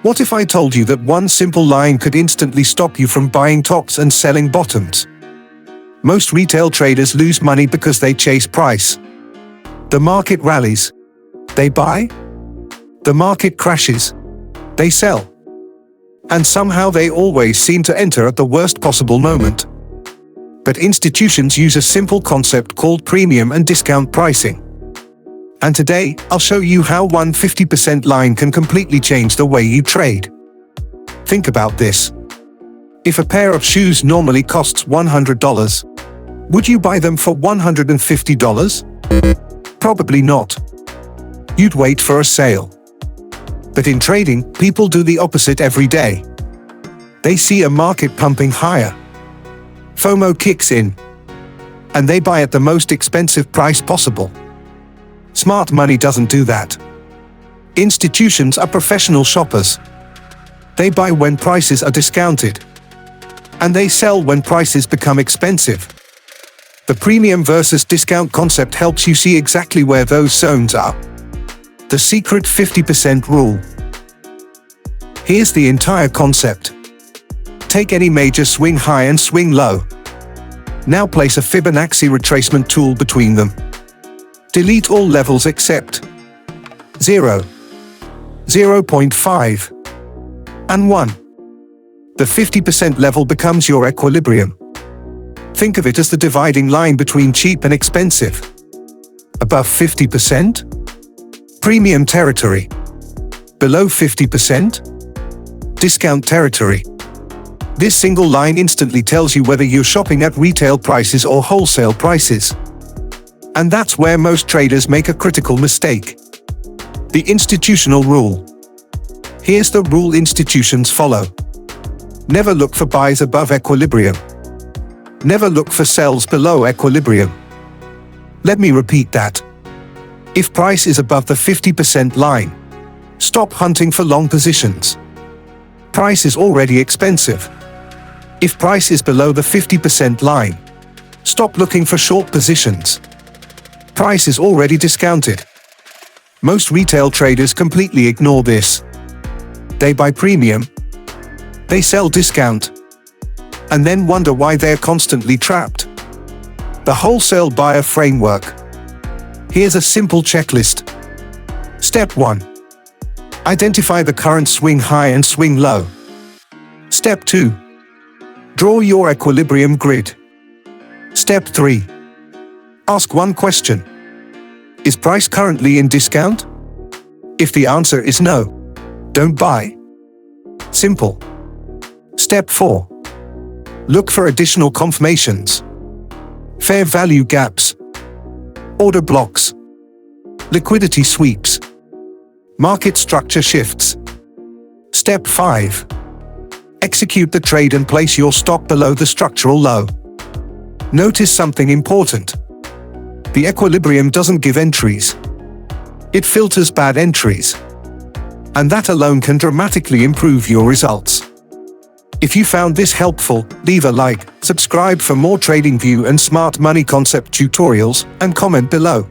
What if I told you that one simple line could instantly stop you from buying tops and selling bottoms? Most retail traders lose money because they chase price. The market rallies, they buy. The market crashes, they sell. And somehow they always seem to enter at the worst possible moment. But institutions use a simple concept called premium and discount pricing. And today, I'll show you how one 50% line can completely change the way you trade. Think about this. If a pair of shoes normally costs $100, would you buy them for $150? Probably not. You'd wait for a sale. But in trading, people do the opposite every day. They see a market pumping higher. FOMO kicks in. And they buy at the most expensive price possible. Smart money doesn't do that. Institutions are professional shoppers. They buy when prices are discounted. And they sell when prices become expensive. The premium versus discount concept helps you see exactly where those zones are. The secret 50% rule. Here's the entire concept. Take any major swing high and swing low. Now place a Fibonacci retracement tool between them. Delete all levels except 0, 0.5, and 1. The 50% level becomes your equilibrium. Think of it as the dividing line between cheap and expensive. Above 50%? Premium territory. Below 50%? Discount territory. This single line instantly tells you whether you're shopping at retail prices or wholesale prices. And that's where most traders make a critical mistake. The institutional rule. Here's the rule institutions follow. Never look for buys above equilibrium. Never look for sells below equilibrium. Let me repeat that. If price is above the 50% line, stop hunting for long positions. Price is already expensive. If price is below the 50% line, stop looking for short positions. Price is already discounted. Most retail traders completely ignore this. They buy premium, they sell discount, and then wonder why they're constantly trapped. The wholesale buyer framework. Here's a simple checklist. Step 1. Identify the current swing high and swing low. Step 2. Draw your equilibrium grid. Step 3. Ask one question. Is price currently in discount? If the answer is no, don't buy. Simple. Step 4. Look for additional confirmations. Fair value gaps. Order blocks. Liquidity sweeps. Market structure shifts. Step 5. Execute the trade and place your stop below the structural low. Notice something important. The equilibrium doesn't give entries. It filters bad entries. And that alone can dramatically improve your results. If you found this helpful, leave a like, subscribe for more TradingView and smart money concept tutorials, and comment below.